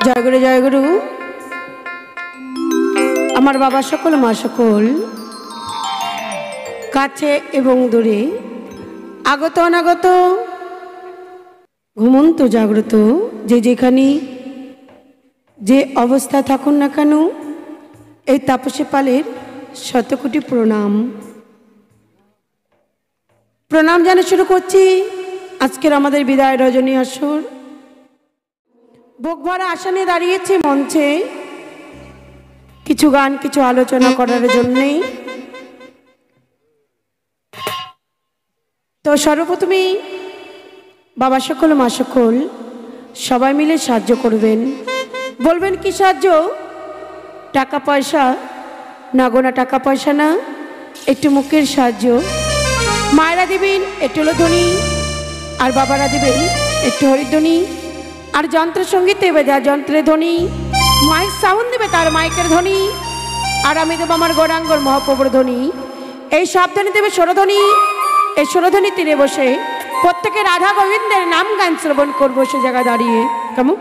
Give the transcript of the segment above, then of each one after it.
জয়গুরু জয়গুরু। আমার বাবা সকল মা সকল কাছে এবং দূরে আগত অনাগত ঘুমন্ত জাগ্রত যে যেখানে যে অবস্থা থাকুন না কেন এই তাপসী পালের শতকোটি প্রণাম প্রণাম জানিয়ে শুরু করছি আজকের আমাদের বিদায় রজনী আসর। বুক ভরা আশা নিয়ে দাঁড়িয়েছি মঞ্চে কিছু গান কিছু আলোচনা করার জন্যেই। তো সর্বপ্রথমেই বাবা সকল মা সকল সবাই মিলে সাহায্য করবেন। বলবেন কি সাহায্য? টাকা পয়সা না গোনা, টাকা পয়সা না, একটু মুখের সাহায্য। মায়েরা দিবেন একটু ধ্বনি আর বাবারা দিবেন একটু হরিধ্বনি আর যন্ত্রসঙ্গীত দেবে যা যন্ত্রের ধ্বনি, মাইক সাউন্ড দেবে তার মাইকের ধ্বনি, আর আমি দেবো আমার গৌরাঙ্গর মহাপ্রভুর ধ্বনি। এই সব ধ্বনি দেবে স্বরধ্বনি। এই স্বরধ্বনি তীরে বসে প্রত্যেকে রাধা গোবিন্দের নাম গান শ্রবণ করবো সে জায়গায় দাঁড়িয়ে। কেমন?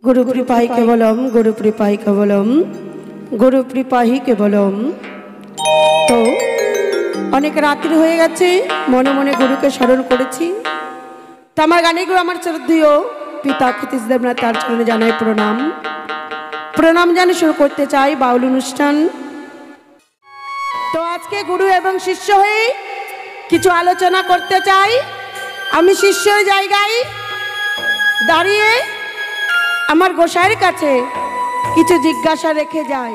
गुरु कृपाई केवलम गुरु कृपाई केवलम गुरु कृपाई केवलम। तो अनेक रात्रि हो गेছে মনে মনে গুরুকে স্মরণ করেছি। তো আমার গানের গুরু আমার শ্রদ্ধেয় পিতা ক্ষিতিশ দেবনাথ তার চরণে জানাই প্রণাম। প্রণাম জানিয়ে শুরু করতে চাই বাউল অনুষ্ঠান। তো আজকে গুরু এবং শিষ্য হয়ে কিছু আলোচনা করতে চাই। আমি শিষ্যের জায়গায় দাঁড়িয়ে আমার গোসাইয়ের কাছে কিছু জিজ্ঞাসা রেখে যাই।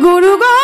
গুরু গো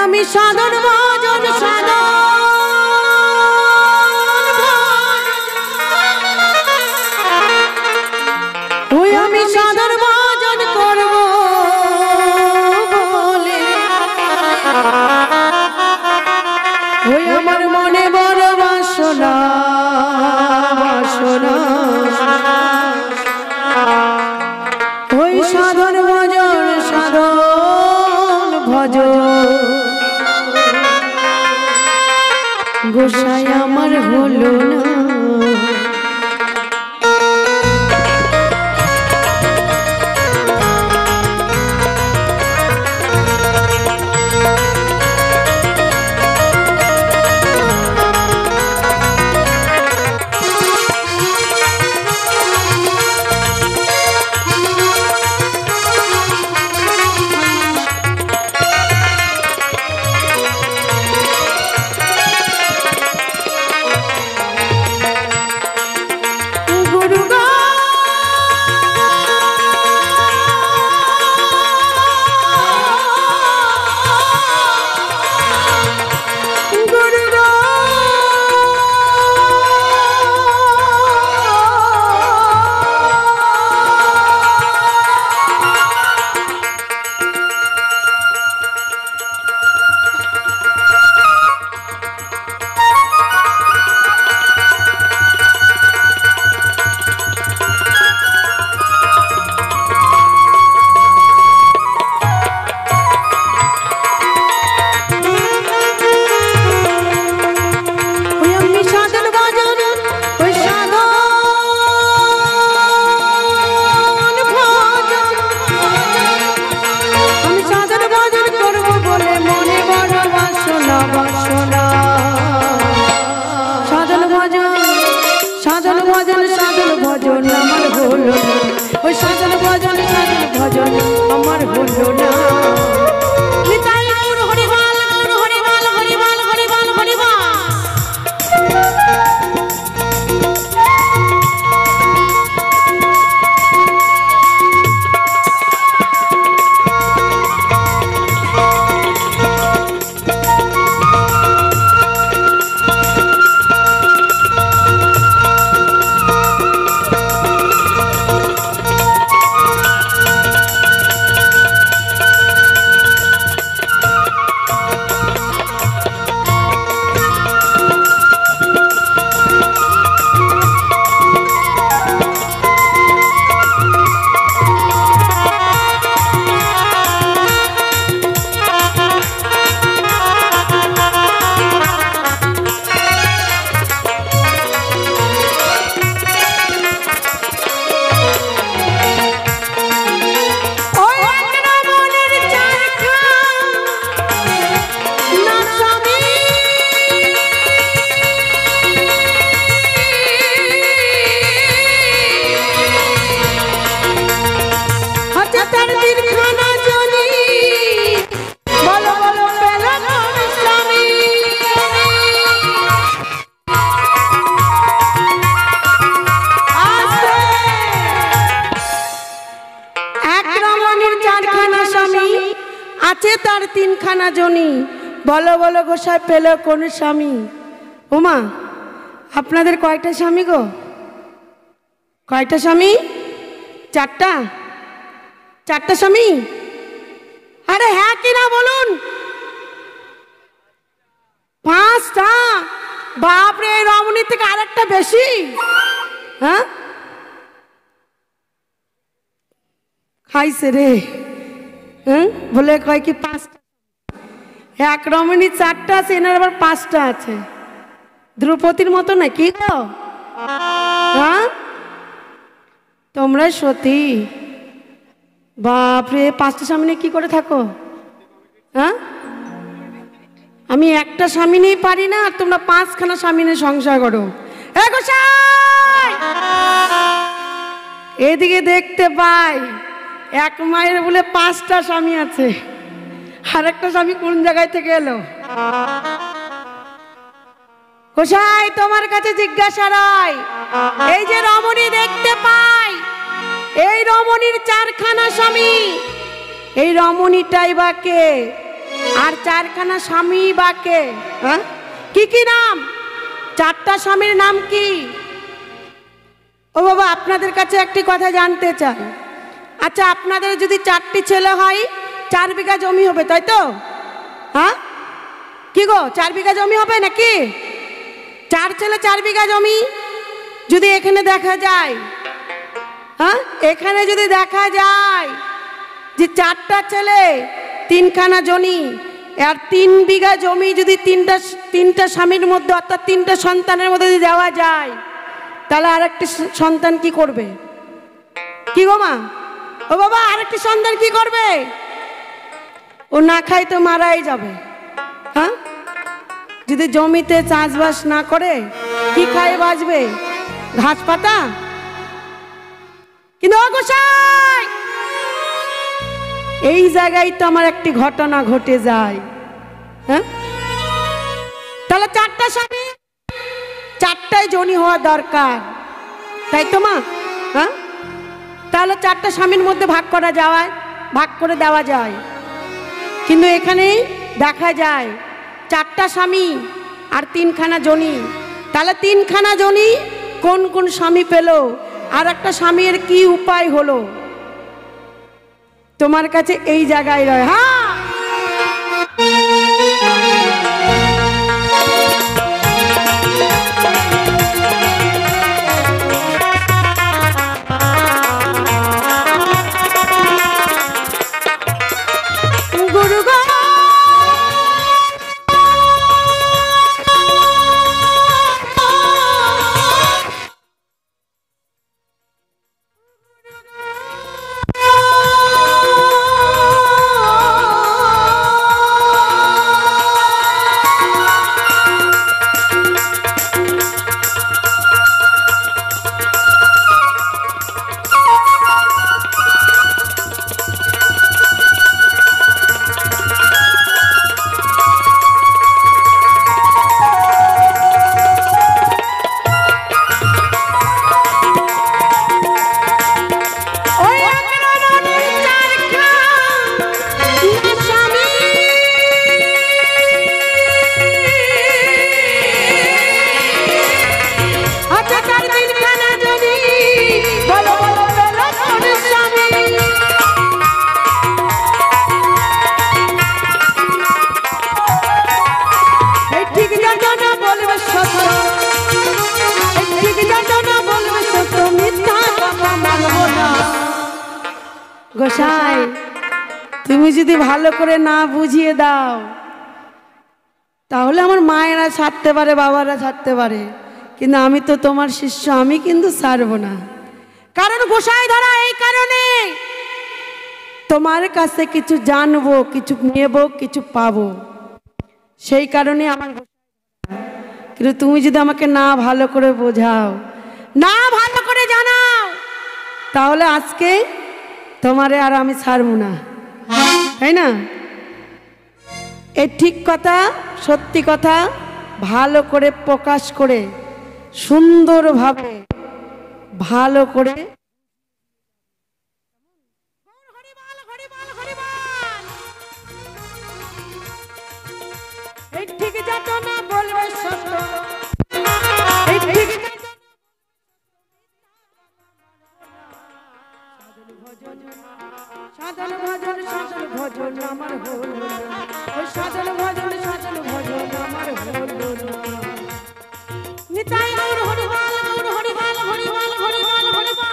আমি সাধন ভজন সাধন ওই আমি সাধন ভজন করব বলে ওই আমার মনে বড় বাসনা বাসনা ওই সাধন ভজন সাধন ভজন গোসাই আমার হলো না বলো বলো গোসাই পেল কোন স্বামী ওমা আপনাদের কয়টা স্বামী গো কয়টা স্বামী চারটা চারটা স্বামী আরে হ্যাঁ কি না বলুন পাঁচটা বাপরে এই রমণীর থেকে আরেকটা বেশি হ্যাঁ খাইছে রে হ্যাঁ বলে কয় কি পাঁচটা এক রমণী চারটা আছে এনার আবার পাঁচটা আছে দ্রৌপদীর মতো না কি গো হ্যাঁ তোমরা সতী বাপরে পাঁচটা স্বামী নিয়ে কি করে থাকো হ্যাঁ আমি একটা স্বামী নিয়ে পারি না আর তোমরা পাঁচখানা স্বামী নিয়ে সংসার করো এ গোসাই এদিকে দেখতে পাই এক মায়ের বলে পাঁচটা স্বামী আছে আর একটা স্বামী কোন জায়গায় থেকে এলো গোসাই তোমার কাছে জিজ্ঞাসা রায় এই যে রমণী দেখতে পাই এই রমণীর চারখানা স্বামী এই রমণীটাই বা কে আর চারখানা স্বামী বা কে? হ্যাঁ, কি কি নাম? চারটা স্বামীর নাম কি? ও বাবা, আপনাদের কাছে একটি কথা জানতে চাই। আচ্ছা, আপনাদের যদি 4টি ছেলে হয় 4 বিঘা জমি হবে, তাই তো? হ্যাঁ, কি গো, 4 বিঘা জমি হবে নাকি? 4 ছেলে 4 বিঘা জমি যদি এখানে দেখা যায়, হ্যাঁ, এখানে যদি দেখা যায় যে 4টা ছেলে 3খানা জমি, আর 3 বিঘা জমি যদি তিনটা স্বামীর মধ্যে অর্থাৎ 3টা সন্তানের মধ্যে যদি দেওয়া যায়, তাহলে আরেকটি সন্তান কি করবে? কি গো মা, ও বাবা, আরেকটি সন্তান কি করবে? ও না খাই তো মারাই যাবে। হ্যাঁ, যদি জমিতে চাষবাস না করে কি খায় বাঁচবে? ঘাস পাতা। কিন্তু গোসাই, এই জায়গায় তো আমার একটি ঘটনা ঘটে যায়। হ্যাঁ, তাহলে 4টা স্বামী 4টায় জনি হওয়া দরকার, তাই তো মা? হ্যাঁ, তাহলে 4টা স্বামীর মধ্যে ভাগ করে দেওয়া যায়। কিন্তু এখানে দেখা যায় 4টা স্বামী আর 3খানা জনি। তাহলে 3খানা জনি কোন কোন স্বামী পেল, আর একটা স্বামীর কি উপায় হলো? তোমার কাছে এই জায়গায় রয়। হ্যাঁ, গোসাই, তুমি যদি ভালো করে না বুঝিয়ে দাও তাহলে আমার মায়েরা ছাড়তে পারে, বাবারা ছাড়তে পারে, কিন্তু আমি তো তোমার শিষ্য, আমি কিন্তু ছাড়বো না। কারণ গোসাই ধরা এই কারণে, তোমার কাছে কিছু জানবো, কিছু নেব, কিছু পাবো, সেই কারণে আমার। কিন্তু তুমি যদি আমাকে না ভালো করে বোঝাও, না ভালো করে জানাও, তাহলে আজকে তোমারে আর আমি ছাড়বো না, তাই না? এই ঠিক কথা, সত্যি কথা ভালো করে প্রকাশ করে সুন্দরভাবে ভালো করে এই ঠিক যত না বলবে সত্য, এই ঠিক সাধন ভজন সাধন ভজন আমার হলো, ওই সাধন ভজন আমার হলো। নিতাই গৌর হরিবাল, গৌর হরিবাল, হরিবাল হরিবাল হরিবাল।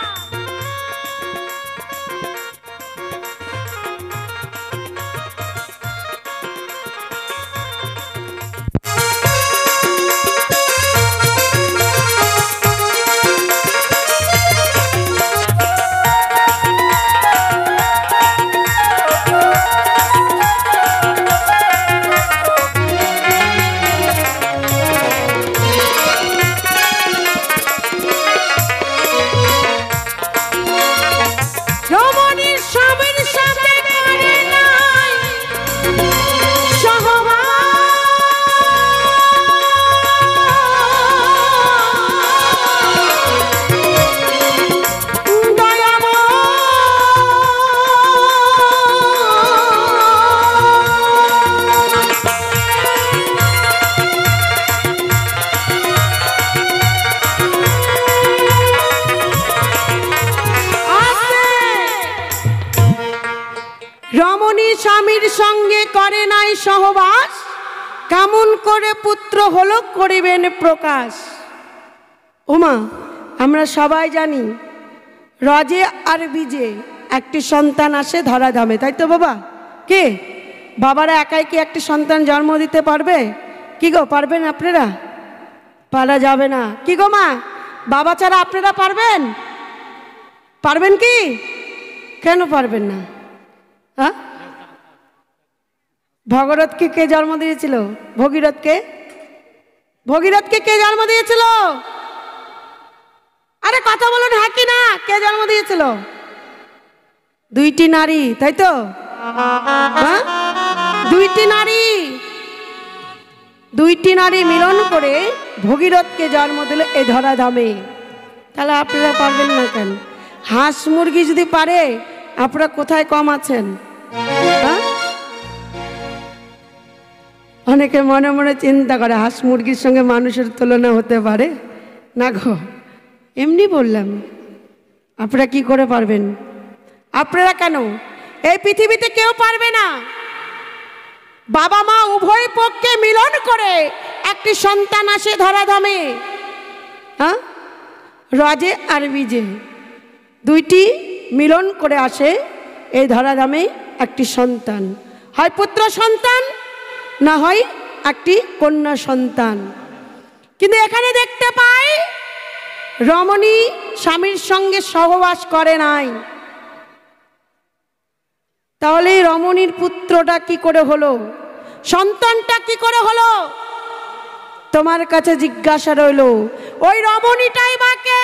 রমণী স্বামীর সঙ্গে করে নাই সহবাস, কেমন করে পুত্র হলো করিবেন প্রকাশ। ওমা, আমরা সবাই জানি রজে আর বীজে একটি সন্তান আসে ধরাধামে, তাই তো বাবা? কে বাবারা একাই কি একটি সন্তান জন্ম দিতে পারবে? কি গো, পারবেন আপনারা? পারা যাবে না। কি গো মা, বাবা ছাড়া আপনারা পারবেন? পারবেন কি? কেন পারবেন না? হ্যাঁ, ভগরথকে কে জন্ম দিয়েছিল? ভগীরথকে? ভগীরথকে কে জন্ম দিয়েছিল? আরে কথা বলুন, হ্যাঁ কি না? কে জন্ম দিয়েছিল? দুইটি নারী, তাই তো? হ্যাঁ, দুইটি নারী, দুইটি নারী মিলন করে ভগীরথকে জন্ম দিল এই ধরাধামে। তাহলে আপনারা পারবেন না কেন? হাঁস মুরগি যদি পারে, আপনারা কোথায় কম আছেন? হ্যাঁ, অনেকে মনে মনে চিন্তা করে হাঁস মুরগির সঙ্গে মানুষের তুলনা হতে পারে না গো, এমনি বললাম। আপনারা কি করে পারবেন? আপনারা কেন, এই পৃথিবীতে কেউ পারবে না। বাবা মা উভয় পক্ষে মিলন করে একটি সন্তান আসে ধরাধামে। হ্যাঁ, রজে আর বীজে দুইটি মিলন করে আসে এই ধরাধামে একটি সন্তান, হয় পুত্র সন্তান না হয় একটি কন্যা সন্তান। কিন্তু এখানে দেখতে পাই রমণী স্বামীর সঙ্গে সহবাস করে নাই। তাহলে রমণীর পুত্রটা কি করে হলো? সন্তানটা কি করে হলো? তোমার কাছে জিজ্ঞাসা রইল, ওই রমণীটাই বাকে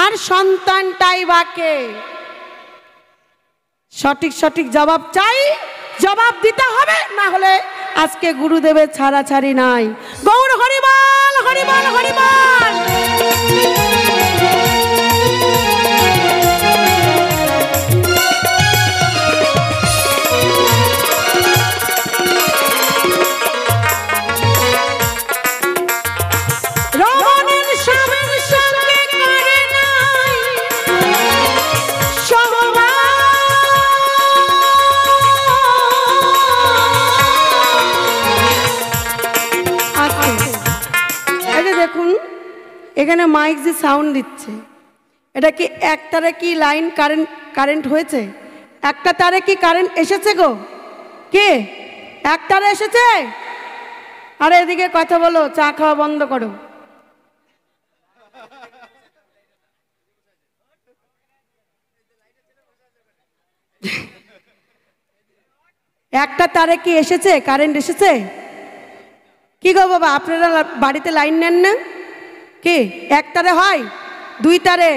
আর সন্তানটাই বাকে? সঠিক সঠিক জবাব চাই, জবাব দিতে হবে, না হলে আজকে গুরুদেবের ছাড়াছাড়ি নাই। গৌর হরিবল, হরিবল, হরিবল। এখানে মাইক যে সাউন্ড দিচ্ছে, এটা কি এক তারে কি লাইন কারেন্ট হয়েছে? একটা তারে কি কারেন্ট এসেছে গো? কে এক তারে এসেছে? আরে এদিকে কথা বলো, চা খাওয়া বন্ধ করো। একটা তারে কি এসেছে, কারেন্ট এসেছে? কি গো বাবা, আপনারা বাড়িতে লাইন নেন না? কি এক তারে হয়? দুই তারে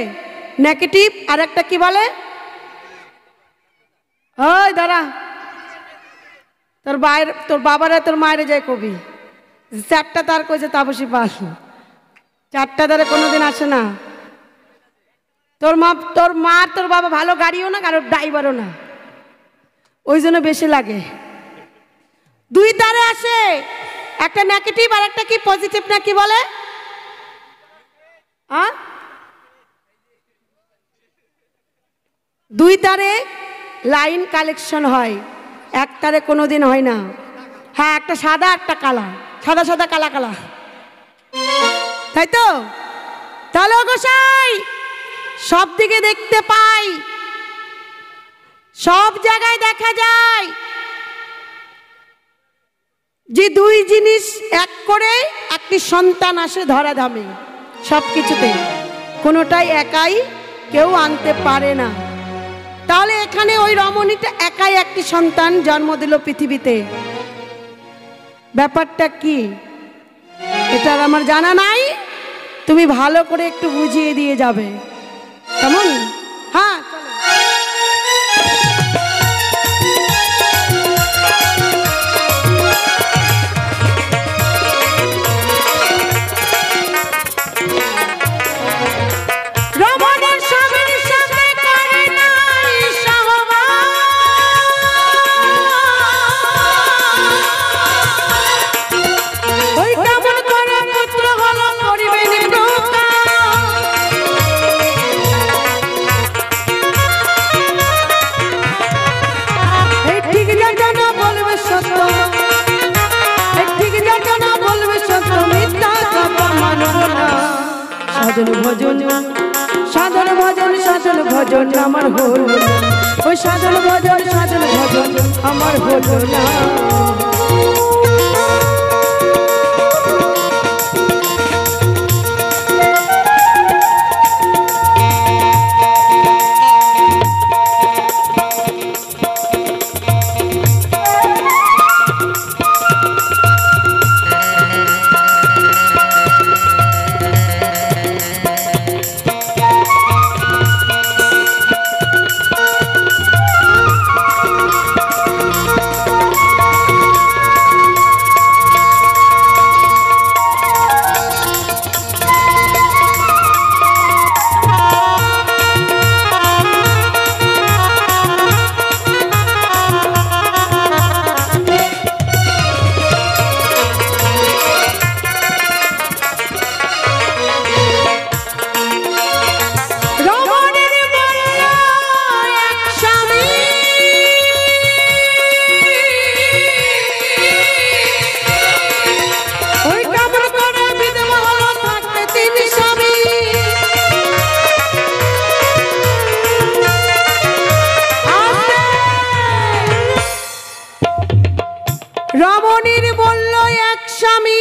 নেগেটিভ, আর একটা কি বলে? ওই দাঁড়া, তোর বাইরে, তোর বাবারা তোর মায়ের যায় কবি, চারটা তার কইছে তাপসী পাল, চারটা তারে কোনোদিন আসে না। তোর মা তোর বাবা ভালো গাড়িও না, কারোর ড্রাইভারও না, ওই জন্য বেশি লাগে। দুই তারে আসে, একটা নেগেটিভ আর একটা কি পজিটিভ না কি বলে? দুই তারে লাইন কালেকশন হয়, এক তারে কোনোদিন হয় না। হ্যাঁ, একটা সাদা একটা কালা, সাদা সাদা কালা কালা, তাই তো? তাহলে গোসাই সব দিকে দেখতে পাই, সব জায়গায় দেখা যায় যে দুই জিনিস এক করে একটি সন্তান আসে ধরাধামে। সব কিছুতে কোনোটাই একাই কেউ আনতে পারে না। তাহলে এখানে ওই রমণীটা একাই একটি সন্তান জন্ম দিল পৃথিবীতে। ব্যাপারটা কি এটা আমার জানা নাই, তুমি ভালো করে একটু বুঝিয়ে দিয়ে যাবে, কেমন? হ্যাঁ, সাধন ভজন সাধন ভজন সাধন ভজন আমার হলো না ওই সাধন ভজন আমার হলো না রমণীর বলল এক স্বামী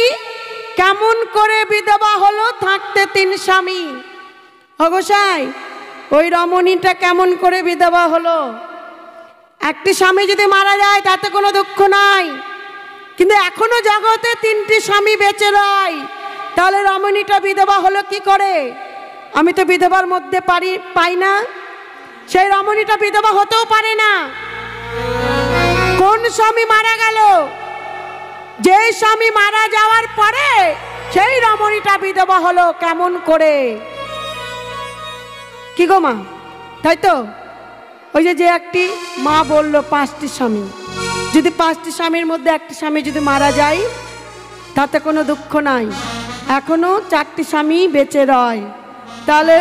কেমন করে বিধবা হলো থাকতে তিন স্বামী অগোসাই ওই রমণীটা কেমন করে বিধবা হলো একটি স্বামী যদি মারা যায় তাতে কোনো দুঃখ নাই কিন্তু এখনো জগতে তিনটি স্বামী বেঁচে রয় তাহলে রমণীটা বিধবা হলো কি করে আমি তো বিধবার মধ্যে পাই না সেই রমণীটা বিধবা হতেও পারে না কোন স্বামী মারা গেল যে স্বামী মারা যাওয়ার পরে সেই রমণীটা বিধবা হলো কেমন করে কি গো মা তাই তো ওই যে একটি মা বলল পাঁচটি স্বামী যদি পাঁচটি স্বামীর মধ্যে একটি স্বামী যদি মারা যায় তাতে কোনো দুঃখ নাই এখনো চারটি স্বামী বেঁচে রয় তাহলে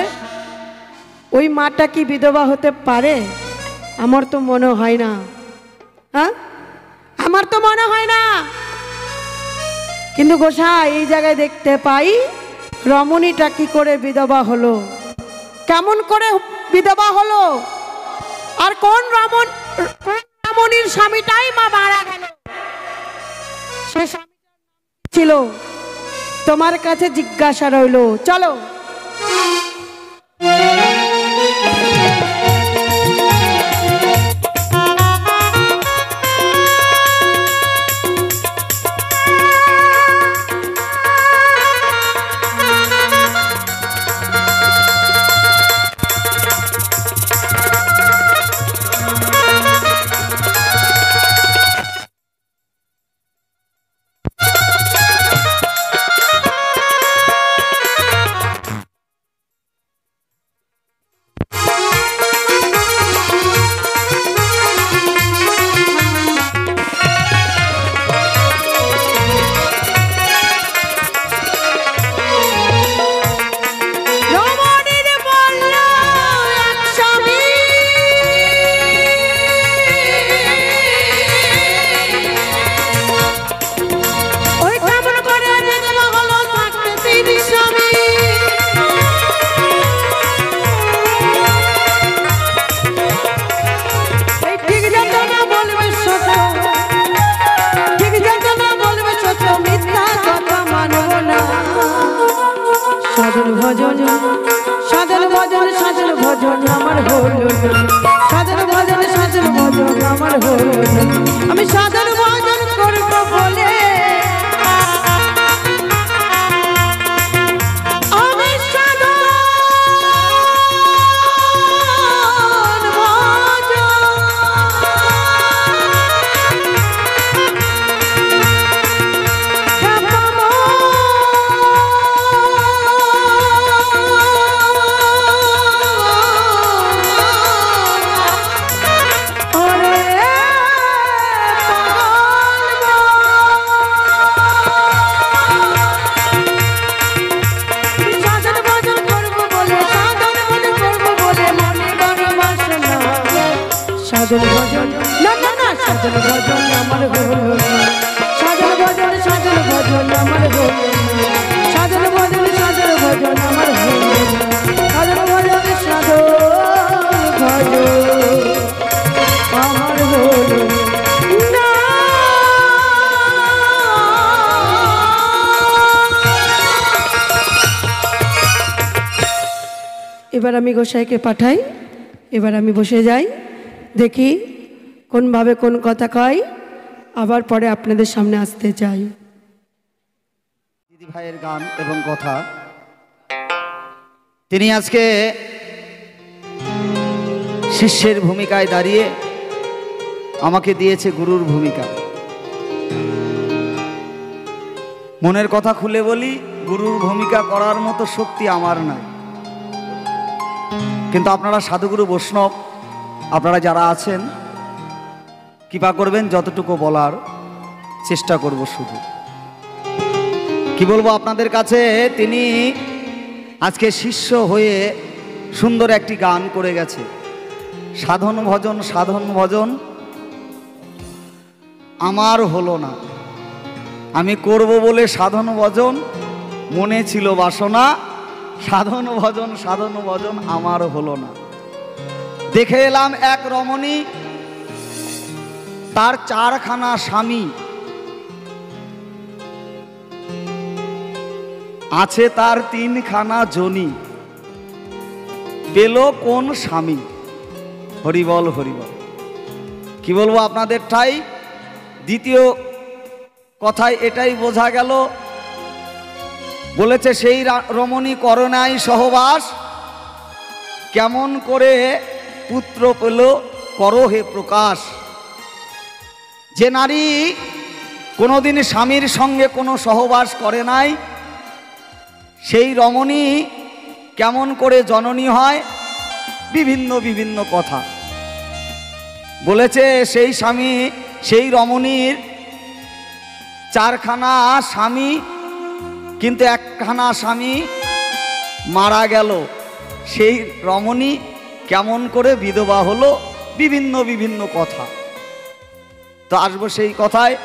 ওই মাটা কি বিধবা হতে পারে আমার তো মনে হয় না হ্যাঁ আমার তো মনে হয় না কিন্তু গোসাই এই জায়গায় দেখতে পাই রমণীটা কি করে বিধবা হলো কেমন করে বিধবা হলো আর কোন রমণীর স্বামীটাই মা মারা গেল সে স্বামীটার নাম ছিল তোমার কাছে জিজ্ঞাসা রইল চলো সাধন ভজন আমার হলো সাধন ভজন আমার হলো আমি সাধন ভজন করব বলে সাধন ভজন না সাধন ভজন আমার হলো সাধন ভজন আমার হলো সাধন ভজন ভজন আমার হলো না, সাধন ভজন সাধন ভজন আমার হলো না। এবার আমি গোসাইকে পাঠাই, এবার আমি বসে যাই, দেখি কোনভাবে কোন কথা কয়, আবার পরে আপনাদের সামনে আসতে চাই। দিদি ভাইয়ের গান এবং কথা, তিনি আজকে শিষ্যের ভূমিকায় দাঁড়িয়ে আমাকে দিয়েছে গুরুর ভূমিকা। মনের কথা খুলে বলি, গুরুর ভূমিকা করার মতো শক্তি আমার নাই, কিন্তু আপনারা সাধুগুরু বৈষ্ণব আপনারা যারা আছেন কৃপা করবেন, যতটুকু বলার চেষ্টা করব। শুধু কি বলবো আপনাদের কাছে, তিনি আজকে শিষ্য হয়ে সুন্দর একটি গান করে গেছে, সাধন ভজন সাধন ভজন আমার হলো না। আমি করব বলে সাধন ভজন, মনে ছিল বাসনা, সাধন ভজন আমার হলো না। দেখে এলাম এক রমণী, তার 4খানা স্বামী, আছে তার 3খানা জনি, পেল কোন স্বামী? হরিবল হরিবল। কি বলবো আপনাদের ঠাই, দ্বিতীয় কথায় এটাই বোঝা গেল, বলেছে সেই রমণী করোনায় সহবাস, কেমন করে পুত্র পেল করো হে প্রকাশ। যে নারী কোনোদিন স্বামীর সঙ্গে কোনো সহবাস করে নাই, সেই রমণী কেমন করে জননী হয়, বিভিন্ন বিভিন্ন কথা বলেছে। সেই স্বামী, সেই রমণীর 4খানা স্বামী, কিন্তু 1খানা স্বামী মারা গেল। সেই রমণী কেমন করে বিধবা হলো, বিভিন্ন বিভিন্ন কথা। তো আসবো সেই কথায়,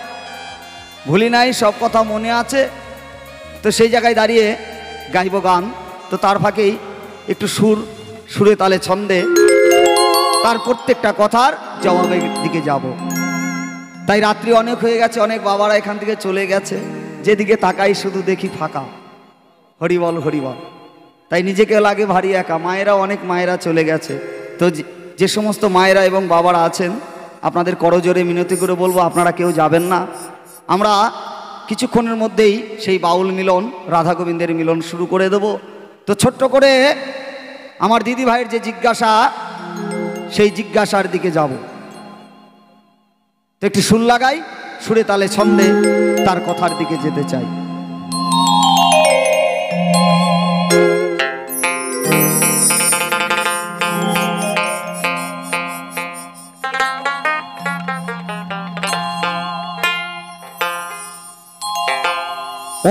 ভুলি নাই, সব কথা মনে আছে। তো সেই জায়গায় দাঁড়িয়ে গাইব গান। তো তার ফাঁকেই একটু সুরে তালে ছন্দে তার প্রত্যেকটা কথার জবাবের দিকে যাব। তাই রাত্রি অনেক হয়ে গেছে, অনেক বাবারা এখান থেকে চলে গেছে, যেদিকে তাকাই শুধু দেখি ফাঁকা। হরিবল হরিবল। তাই নিজেকে লাগে ভারী একা, মায়েরা অনেক মায়েরা চলে গেছে। তো যে সমস্ত মায়েরা এবং বাবারা আছেন, আপনাদের করজোরে মিনতি করে বলবো আপনারা কেউ যাবেন না। আমরা কিছুক্ষণের মধ্যেই সেই বাউল মিলন, রাধা গোবিন্দের মিলন শুরু করে দেব। তো ছোট্ট করে আমার দিদি ভাইয়ের যে জিজ্ঞাসা, সেই জিজ্ঞাসার দিকে যাব। তো একটি সুর লাগাই, সুরে তালে ছন্দে তার কথার দিকে যেতে চাই।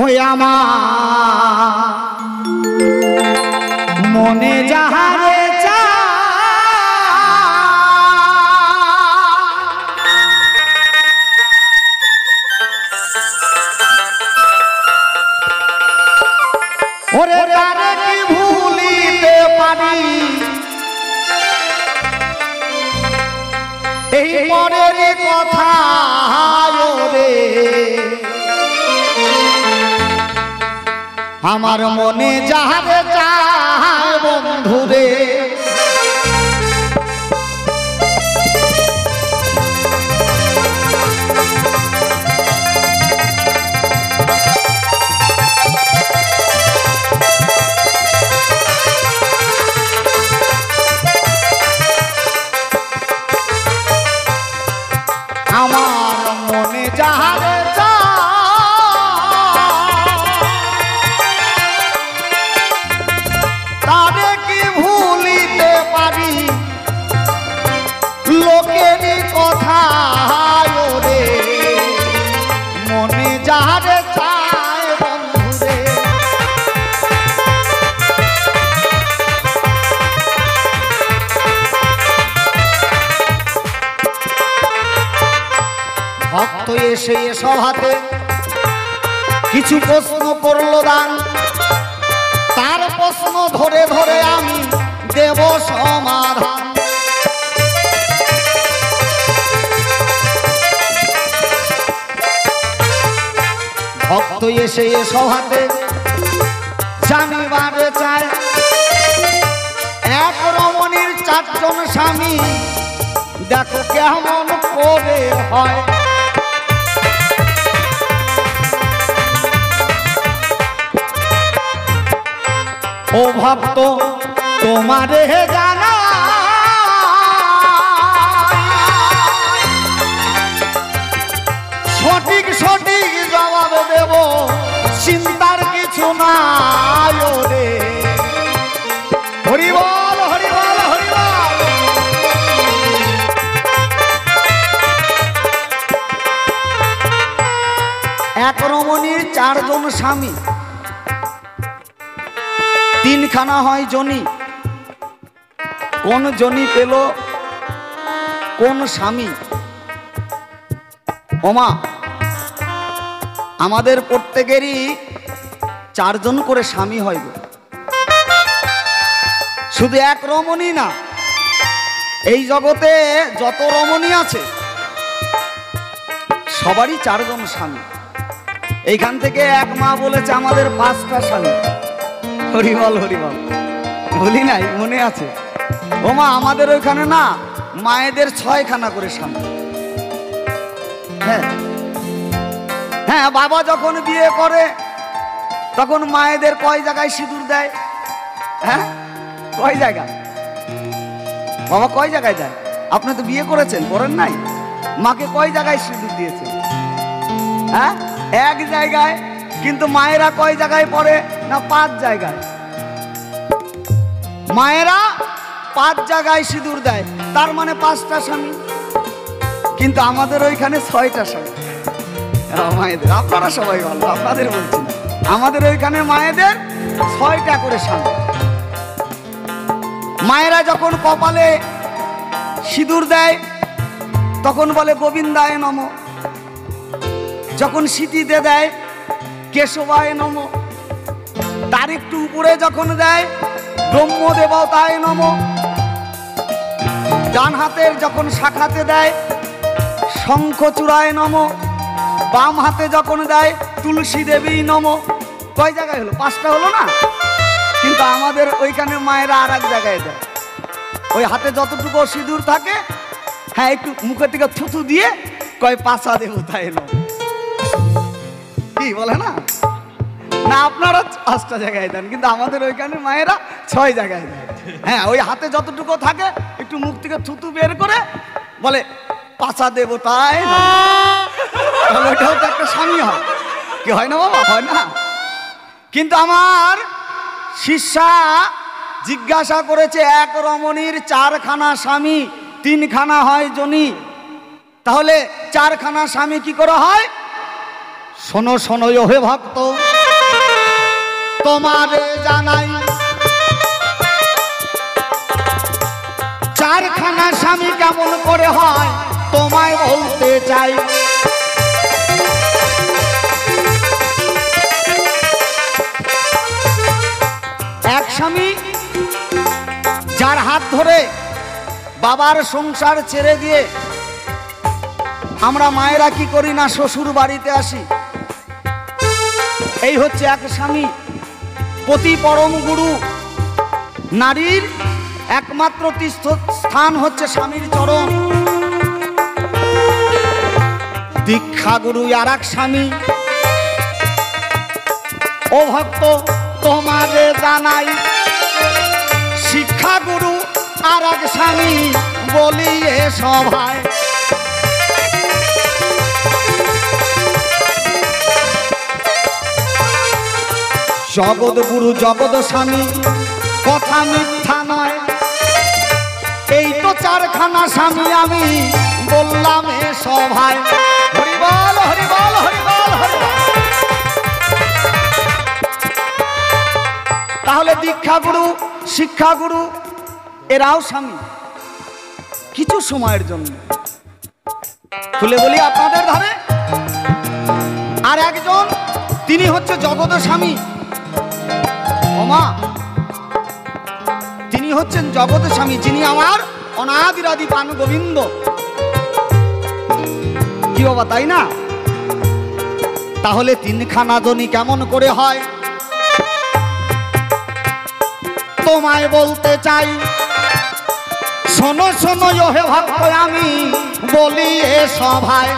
ওই আমার মনে যাহারে ওরে তারে কি ভুলিতে পারি, এই পরের কথা রে আমার মনে যাহারে চায় বন্ধুরে। আমার মনে যাহারে তারে কি ভুলিতে পারি, লোকেরই কথা রে মনে যাহারে চায় বন্ধুরে। ভক্ত এসে সভাতে কিছু প্রশ্ন করল দান, তার প্রশ্ন ধরে ধরে আমি দেব সমাধান। ভক্ত এসে এ সভাতে জানিবারে চায়, এক রমণীর চারজন স্বামী দেখো কেমন করে হয়। ও ভক্ত তোমারে জানা সঠিক সঠিক জবাব দেব, চিন্তার কিছু নাই রে। হরি বল হরি বল হরি বল। এক রমণীর চারজন স্বামী, তিনখানা হয় জনি। কোন জনি পেল কোন স্বামী? ওমা, আমাদের প্রত্যেকেরই চারজন করে স্বামী হয় গো। শুধু এক রমণী না, এই জগতে যত রমণী আছে সবারই চারজন স্বামী। এইখান থেকে এক মা বলেছে আমাদের 5টা স্বামী। হরিবল হরিবল, বলি নাই, মনে আছে? ও মা, আমাদের ওইখানে না মায়েদের 6খানা করে স্বামী। হ্যাঁ হ্যাঁ, বাবা যখন বিয়ে করে তখন মায়েদের কয় জায়গায় সিঁদুর দেয়? হ্যাঁ, কয় জায়গা? বাবা কয় জায়গায় দেয়? আপনি তো বিয়ে করেছেন, করেন নাই? মাকে কয় জায়গায় সিঁদুর দিয়েছেন? হ্যাঁ, এক জায়গায়। কিন্তু মায়েরা কয় জায়গায় পড়ে? না 5 জায়গায়। মায়েরা 5 জায়গায় সিঁদুর দেয়, তার মানে 5টা স্বামী। কিন্তু আমাদের ওইখানে 6টা স্বামী মায়েদের। আপনারা সবাই ভালো, আপনাদের বলছি না, আমাদের ওইখানে মায়েদের 6টা করে স্বামী। মায়েরা যখন কপালে সিঁদুর দেয় তখন বলে গোবিন্দায় নমঃ, যখন সিঁথিতে দেয় কেশবায় নমঃ, তার একটু উপরে যখন দেয় ব্রহ্মদেবতায় নমঃ, ডান হাতের যখন শাখাতে দেয় শঙ্খচূড়ায় নমঃ, বাম হাতে যখন দেয় তুলসী দেবী নমঃ। কয় জায়গায় হলো? 5টা হলো না? কিন্তু আমাদের ওইখানে মায়েরা আর এক জায়গায় দেয়। ওই হাতে যতটুকু সিঁদুর থাকে, হ্যাঁ, একটু মুখের থেকে থুথু দিয়ে কয় পাশা দেবতায় নমঃ। কি বলে না? না, আপনারা 5টা জায়গায় দেন, কিন্তু আমাদের ওইখানে মায়েরা 6 জায়গায় দেয়। হ্যাঁ, ওই হাতে যতটুকু থাকে একটু মুখ থেকে থুতু বের করে বলে পাশা দেবতায় নমঃ। তাহলে ওইটাও তো একটা স্বামী হয়, কি হয় না বাবা? হয় না? কিন্তু আমার শিষ্যা জিজ্ঞাসা করেছে, এক রমণীর 4খানা স্বামী, 3খানা হয় জনি, তাহলে 4খানা স্বামী কি করে হয়? শোনো শোনো হে ভক্ত, তোমারে জানাই, 4খানা স্বামী কেমন করে হয় তোমায় বলতে চাই। এক স্বামী যার হাত ধরে বাবার সংসার ছেড়ে দিয়ে আমরা মায়েরা কি করি না, শ্বশুর বাড়িতে আসি, এই হচ্ছে এক স্বামী। পতি পরম গুরু, নারীর একমাত্র তীর্থস্থান হচ্ছে স্বামীর চরণ। দীক্ষা গুরু আর এক স্বামী। ও ভক্ত তোমারে জানাই, শিক্ষা গুরু আর এক স্বামী বলিয়ে সভায়। জগৎ গুরু জগৎ স্বামী, কথা মিথ্যা নয়। এই তো 4খানা স্বামী আমি বললাম এ সভায়। হরিবল হরিবল হরিবল হরিবল। তাহলে দীক্ষা গুরু শিক্ষা গুরু এরাও স্বামী, কিছু সময়ের জন্য। খুলে বলি আপনাদের ধারে। আর একজন, তিনি হচ্ছে জগৎ স্বামী। ওমা, তিনি হচ্ছেন জগতের স্বামী, যিনি আমার অনাদিরাদি প্রাণ গোবিন্দ। কি বাবা, তাই না? তাহলে তিনখানা জনি কেমন করে হয় তোমায় বলতে চাই। শোনো শোনো হে ভক্ত, আমি বলি এ সভায়।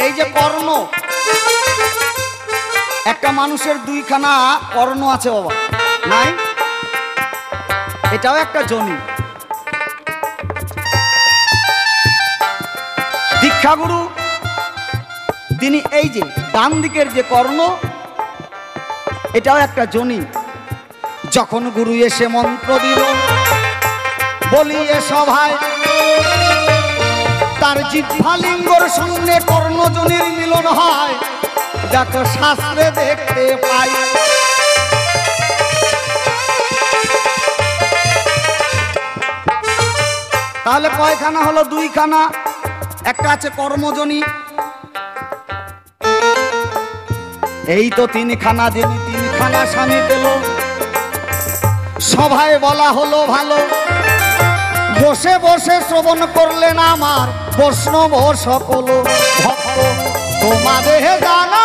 এই যে কর্ণ, একটা মানুষের দুইখানা কর্ণ আছে বাবা, নাই? এটাও একটা জনি। দীক্ষাগুরু তিনি এই যে ডান দিকের যে কর্ণ, এটাও একটা জনি। যখন গুরু এসে মন্ত্র দিল বলি এ সভায়, তার জিহ্বালিঙ্গর সঙ্গে কর্ণজনির মিলন হয়, দেখো শাস্ত্রে দেখতে পাই। তাহলে কয়খানা হলো? দুইখানা। একটা আছে কর্মজনী, এই তো তিনখানা। যিনি তিনখানা স্বামী পেল, সভায় বলা হলো ভালো, বসে বসে শ্রবণ করলেন আমার বৈষ্ণব সকল ভক্ত। তোমাদের জানা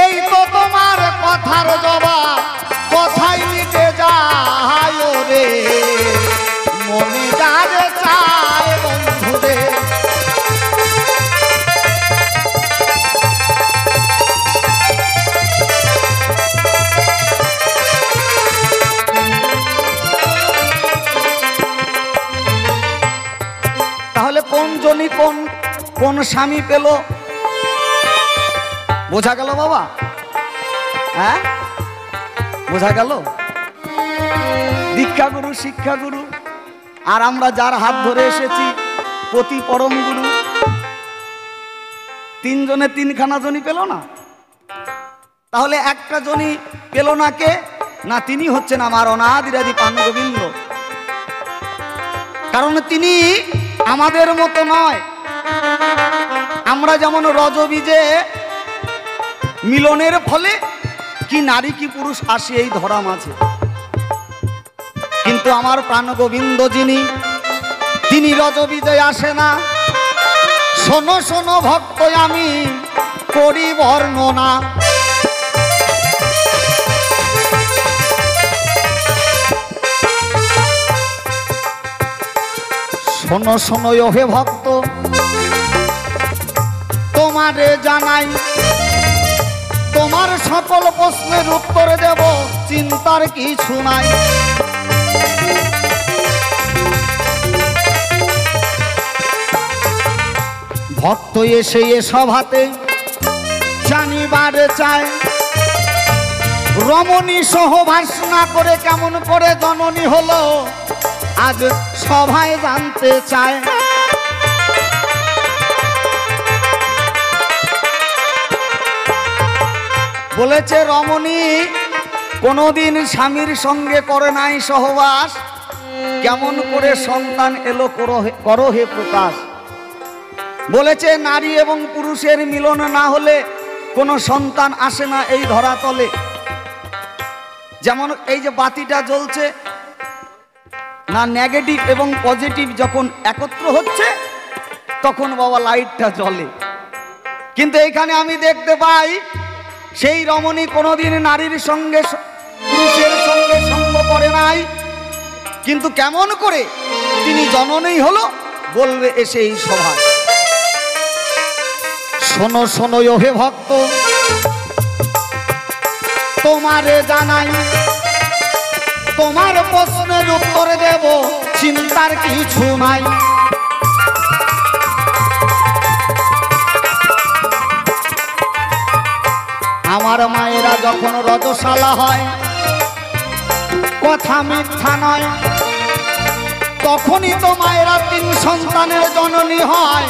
এই তো তোমার কথার জবাব, কথাই মিটে যায় রে, মনে যারে চায় বন্ধুরে। তাহলে কোন জনি কোন কোন স্বামী পেল? বোঝা গেল বাবা? হ্যাঁ, বোঝা গেল? দীক্ষাগুরু, শিক্ষাগুরু, আর আমরা যার হাত ধরে এসেছি পতি পরম গুরু, তিনজনে তিনখানা জনি পেল না? তাহলে একটা জনি পেল না কে? না, তিনি হচ্ছেন আমার অনাদিরাদি প্রাণ গোবিন্দ। কারণ তিনি আমাদের মতো নয়। আমরা যেমন রজবীজে মিলনের ফলে কি নারী কি পুরুষ আসে এই ধরা মাঝে, কিন্তু আমার প্রাণ গোবিন্দ যিনি, তিনি রজবীজে আসে না। শোনো শোনো ভক্ত, আমি করি বর্ণনা। শোনো শোনো হে ভক্ত, তোমারে জানাই, তোমার সকল প্রশ্নের উত্তর দেব, চিন্তার কিছু নাই। ভক্ত এসে এ সভাতে জানিবার চায়, রমণী সহবাস না করে কেমন করে জননী হলো, আজ সভায় জানতে চায়। বলেছে রমণী কোনদিন স্বামীর সঙ্গে করে নাই সহবাস, কেমন করে সন্তান এলো করো হে প্রকাশ। বলেছে নারী এবং পুরুষের মিলন না হলে কোনো সন্তান আসে না এই ধরাতলে। যেমন এই যে বাতিটা জ্বলছে না, নেগেটিভ এবং পজিটিভ যখন একত্র হচ্ছে তখন বাবা লাইটটা জ্বলে। কিন্তু এইখানে আমি দেখতে পাই সেই রমণী কোনোদিন নারীর সঙ্গে পুরুষের সঙ্গে সঙ্গ করে নাই, কিন্তু কেমন করে তিনি জননী হলো বলবে এসে এই সভায়। শোনো শোনো হে ভক্ত, তোমারে জানাই, তোমার প্রশ্নের উত্তর দেব, চিন্তার কিছু নাই। আমার মায়েরা যখন রজশালা হয়, কথা মিথ্যা নয়, তখনই তো মায়েরা তিন সন্তানের জননী হয়,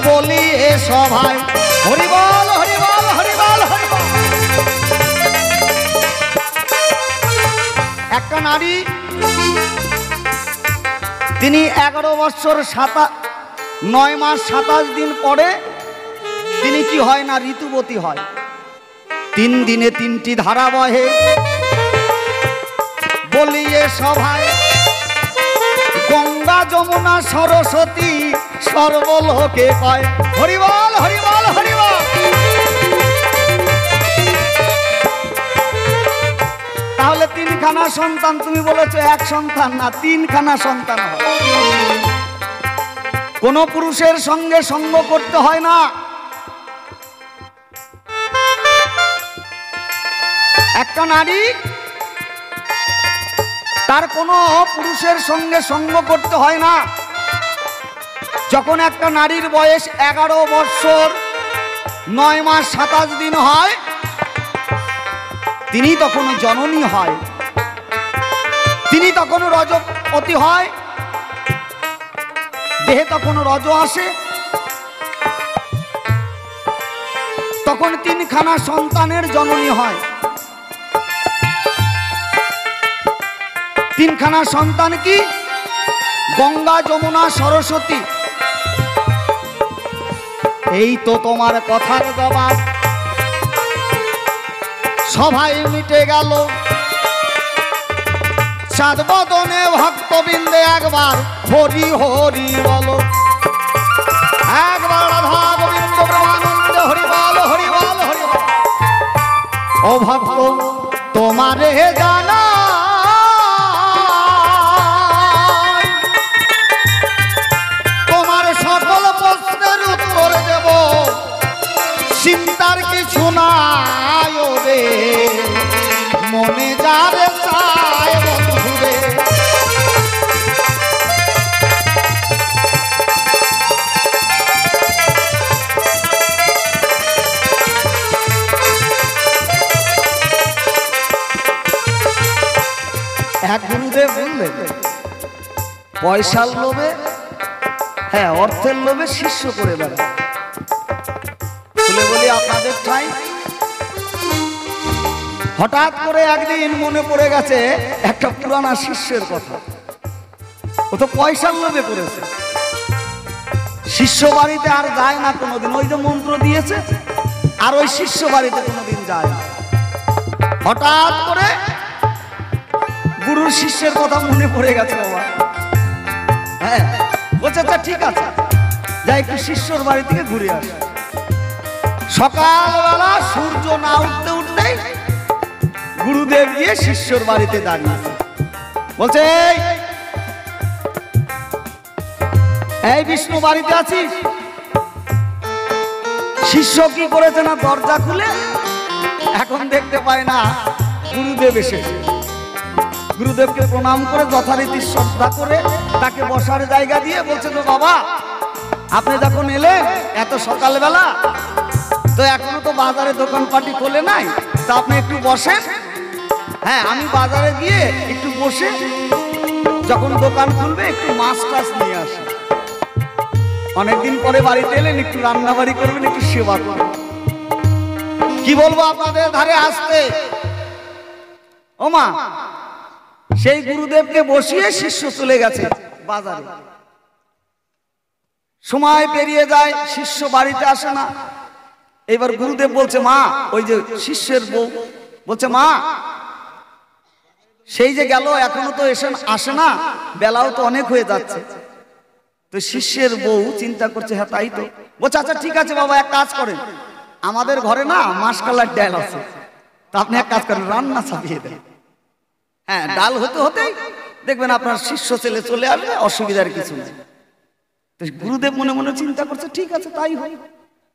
বলি এ সভায়। হরিবল হরিবল হরিবল হরিবল। একটা নারী তিনি 11 বৎসর 9 মাস 27 দিন পরে তিনি কি হয় না ঋতুবতী হয়। 3 দিনে 3টি ধারা বহে বলিয়ে সভায়, গঙ্গা যমুনা সরস্বতী সর্বলোকে কয় হরিবল হরিবল হরিবল। তাহলে 3খানা সন্তান, তুমি বলেছো 1 সন্তান না, 3খানা সন্তান হয়। কোন পুরুষের সঙ্গে সঙ্গ করতে হয় না। একটা নারী তার কোনো পুরুষের সঙ্গে সঙ্গ করতে হয় না। যখন একটা নারীর বয়স 11 বৎসর 9 মাস 27 দিন হয়, তিনি তখন জননী হয়, তিনি তখন রজপতি হয়, দেহে তখন রজ আসে। তখন 3খানা সন্তানের জননী হয়। 3খানা সন্তান কি? গঙ্গা যমুনা সরস্বতী। এই তো তোমার কথার জবাব সভায় মিটে গেল। চাঁদ বদনে ভক্তবৃন্দে একবার হরি হরি বলো, একবার রাধা গোবিন্দ ব্রহ্মানন্দে হরি বল হরি বল হরি বল। ও ভক্ত তোমারে জানা তোমার সকল প্রশ্নের উত্তর দেব, চিন্তার কিছু নাই রে, মনে যারে চায় বন্ধুরে। এক গুরুদেব বললেন, পয়সার লোভে, হ্যাঁ অর্থের লোভে শিষ্য করে বেড়ায়। বলি আপনাদের ঠাই হঠাৎ করে একদিন মনে পড়ে গেছে একটা পুরানা শিষ্যের কথা। ও তো পয়সার লোভে করেছে, শিষ্য বাড়িতে আর যায় না কোনোদিন। ওই যে মন্ত্র দিয়েছে আর ওই শিষ্য বাড়িতে কোনোদিন যায় না। হঠাৎ করে গুরুর শিষ্যের কথা মনে পড়ে গেছে বাবা। হ্যাঁ বলছে আচ্ছা ঠিক আছে, যাই একটু শিষ্যর বাড়ি থেকে ঘুরে আসে। সকালবেলা সূর্য না উঠতে উঠতেই গুরুদেব গিয়ে শিষ্যর বাড়িতে দাঁড়িয়েছে। বলছে এই বিষ্ণু বাড়িতে আছিস? শিষ্য কি করেছে না দরজা খুলে এখন দেখতে পায় না গুরুদেব এসেছে। গুরুদেবকে প্রণাম করে যথারীতি শ্রদ্ধা করে তাকে বসার জায়গা দিয়ে বলছে, তো বাবা আপনি যখন এলেন এত সকালবেলা, তো এখনো তো বাজারে দোকানপাটি খোলে নাই, তা আপনি একটু বসেন। হ্যাঁ আমি বাজারে গিয়ে একটু বসে যখন দোকান খুলবে একটু মাছ টাছ নিয়ে আসি। অনেকদিন পরে বাড়িতে এলেন, একটু রান্না বাড়ি করবেন, একটু সেবা করবেন। কি বলবো আপনাদের ধারে আসতে ও মা, সেই গুরুদেবকে বসিয়ে শিষ্য চলে গেছে বাজারে। সময় পেরিয়ে যায়, শিষ্য বাড়িতে আসে না। এবার গুরুদেব বলছে মা, ওই যে শিষ্যের বউ বলছে মা সেই যে গেল এখনো তো আসে না, বেলাও তো অনেক হয়ে যাচ্ছে। তো শিষ্যের বউ চিন্তা করছে হ্যাঁ তাই তো। বলছে আচ্ছা ঠিক আছে বাবা, এক কাজ করেন, আমাদের ঘরে না মাসকালার ডাল আছে, তা আপনি এক কাজ করেন রান্না চাপিয়ে দেন। হ্যাঁ ডাল হতে হতেই দেখবেন আপনার শিষ্য ছেলে চলে আসবে, অসুবিধার কিছু নেই। তো গুরুদেব মনে মনে চিন্তা করছে ঠিক আছে তাই হয়,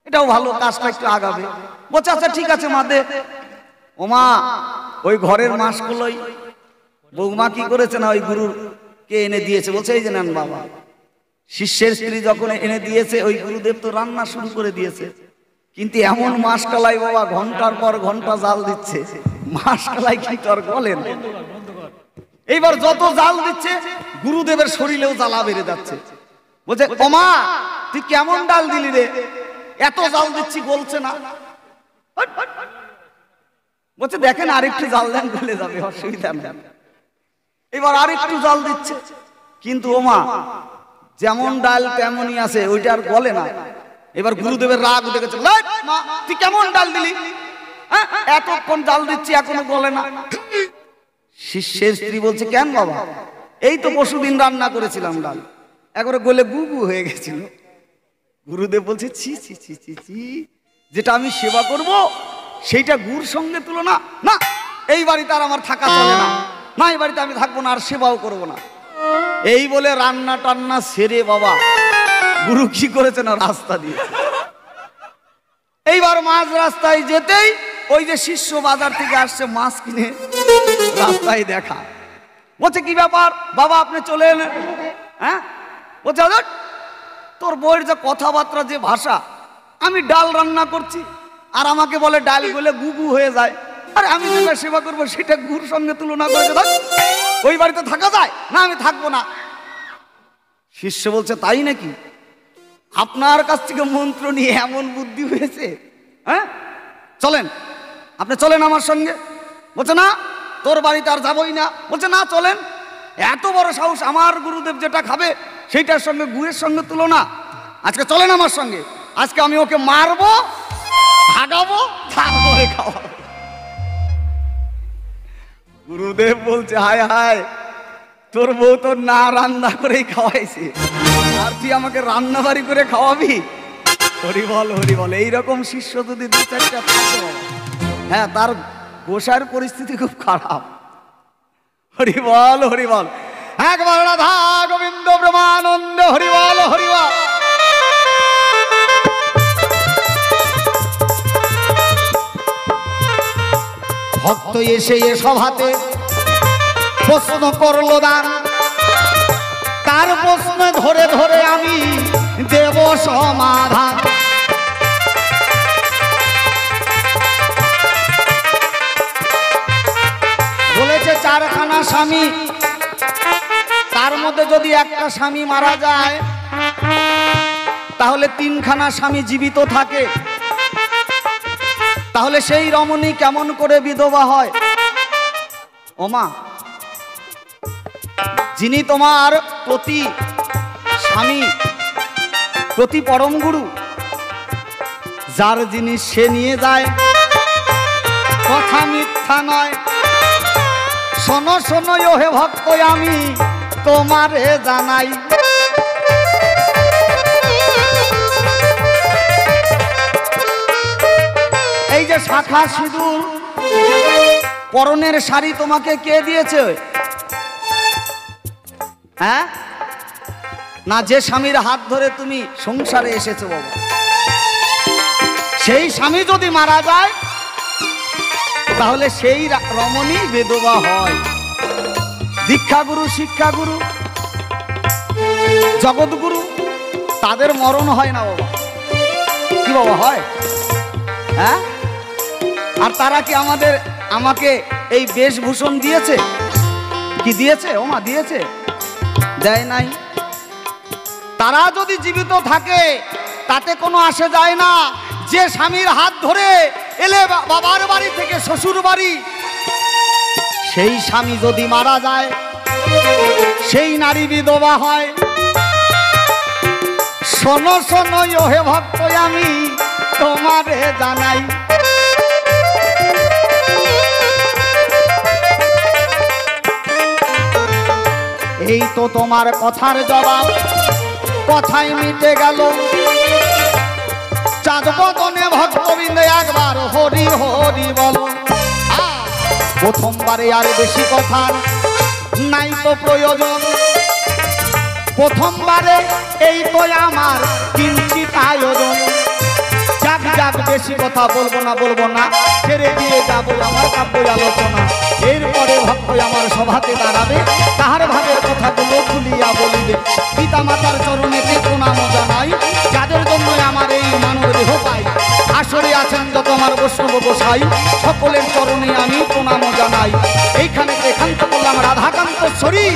এটাও ভালো, কাজটা একটু আগাবে। বলছে আচ্ছা ঠিক আছে মা দে। ও মা ওই ঘরের মাসগুলোই বৌমা কি করেছে না ওই গুরুকে এনে দিয়েছে। বলছে এই যে নেন বাবা। শিষ্যের স্ত্রী যখন এনে দিয়েছে, ওই গুরুদেব তো রান্না শুরু করে দিয়েছে, কিন্তু এমন মাসকালাই বাবা ঘন্টার পর ঘন্টা জাল দিচ্ছে, মাসকালাই কি তোর বলেন। এইবার যত জাল দিচ্ছে গুরুদেবের শরীরেও জ্বালা বেড়ে যাচ্ছে। বলছে ও মা তুই কেমন ডাল দিলি রে, এত জাল দিচ্ছি বলছে না। বলছে দেখেন আরেকটু জাল দেন গলে যাবে, অসুবিধা নেই। এবার আরেকটু জাল দিচ্ছে, কিন্তু ওমা যেমন ডাল তেমনই আছে, ওইটা আর গলে না। এবার গুরুদেবের রাগ উঠে গেছে, তুই কেমন ডাল দিলি, এতক্ষণ ডাল দিচ্ছি এখনো গলে না। শিষ্যের স্ত্রী বলছে, কেন বাবা, এই তো পরশুদিন রান্না করেছিলাম ডাল, একবারে গলে গুগু হয়ে গেছিল। গুরুদেব বলছে, ছি ছি ছি ছি ছি, যেটা আমি সেবা করব সেইটা গুড় সঙ্গে তুলনা না, এই বাড়িতে আর আমার থাকা চলে না, না এই বাড়িতে আমি থাকবো না, আর সেবাও করব না। এই বলে রান্না টান্না সেরে বাবা গুরু কি করেছে না, রাস্তা দিয়েছে। এইবার মাঝ রাস্তায় যেতেই ওই যে শিষ্য বাজার থেকে আসছে মাছ কিনে, রাস্তায় দেখা, বলছে কি ব্যাপার বাবা আপনি চলে এলেন? হ্যাঁ, বলছে তোর বইয়ের যে কথাবার্তা, যে ভাষা, আমি ডাল রান্না করছি আর আমাকে বলে ডাল গলে গুগু হয়ে যায়, আরে আমি যেটা সেবা করবো সেটা গুড় সঙ্গে তুলনা করেছে, ওই বাড়িতে থাকা যায় না, আমি থাকবো না। শিষ্য বলছে, তাই নাকি? আপনার কাছ থেকে মন্ত্র নিয়ে এমন বুদ্ধি হয়েছে? হ্যাঁ, চলেন, আপনি চলেন আমার সঙ্গে। বলছে না, তোর বাড়িতে আর যাবই না। বলছে না, চলেন। এত বড় সাহস, আমার গুরুদেব যেটা খাবে সেইটার সঙ্গে গুড়ের সঙ্গে তুলনা, আজকে চলেন আমার সঙ্গে, আজকে আমি ওকে মারবো, ভাগাবো, তারপরে খাওয়াবো। গুরুদেব বলছে, হায় হায়, তোর বউ তো না রান্না করেই খাওয়াইছে, আর তুই আমাকে রান্না বাড়ি করে খাওয়াবি? হরি বল হরি বল। এইরকম শিষ্য যদি দু চারটা থাকে, হ্যাঁ, তার গোসার পরিস্থিতি খুব খারাপ। হরি বল হরি বল। একবার রাধা গোবিন্দ ব্রহ্মানন্দ, হরি বল হরি বল। ভক্ত এসে এ সভাতে প্রশ্ন করলো দান, তার প্রশ্ন ধরে ধরে আমি দেব সমাধান। বলেছে চারখানা স্বামী, তার মধ্যে যদি একটা স্বামী মারা যায় তাহলে তিনখানা স্বামী জীবিত থাকে, তাহলে সেই রমণী কেমন করে বিধবা হয়? ওমা, যিনি তোমার প্রতি স্বামী, প্রতি পরম গুরু, যার জিনিস সে নিয়ে যায়, কথা মিথ্যা নয়। শোনো শোনো হে ভক্ত, আমি তোমারে জানাই, এই যে শাখা সিঁদুর পরনের শাড়ি তোমাকে কে দিয়েছে? হ্যাঁ, না যে স্বামীর হাত ধরে তুমি সংসারে এসেছো বাবা, সেই স্বামী যদি মারা যায় তাহলে সেই রমণী বিধবা হয়। দীক্ষাগুরু, শিক্ষাগুরু, জগৎগুরু, তাদের মরণ হয় না বাবা। কি বাবা হয়? হ্যাঁ, আর তারা কি আমাকে এই বেশভূষণ দিয়েছে? কি দিয়েছে? ওমা দিয়েছে? দেয় নাই। তারা যদি জীবিত থাকে তাতে কোনো আসে যায় না। যে স্বামীর হাত ধরে এলে বাবার বাড়ি থেকে শ্বশুর বাড়ি, সেই স্বামী যদি মারা যায় সেই নারী বিধবা হয়। শোনো শোনো হে ভক্ত, আমি তোমারে জানাই, এই তো তোমার কথার জবাব, কথাই মিটে গেল। চাঁদ বদনে ভক্তবৃন্দ একবার হরি হরি বলো। প্রথমবারে আর বেশি কথার নাই তো প্রয়োজন, প্রথমবারে এই তো আমার কিঞ্চিত আয়োজন। যাক যাক, বেশি কথা বলবো না, ছেড়ে দিয়ে যাবো আমার কাব্য আলোচনা। এরপরে ভক্ত আমার সভাতে দাঁড়াবে, তাহার ভাবের কথাগুলো খুলিয়া বলিবে। পিতা মাতার চরণেতে প্রণাম জানাই, যাদের জন্য আমার এই মানব দেহ পাই। আসরে আছেন যত আমার বৈষ্ণব গোসাই, সকলের চরণে আমি প্রণাম জানাই। এইখানে এখান করলাম রাধাকান্ত শরীর।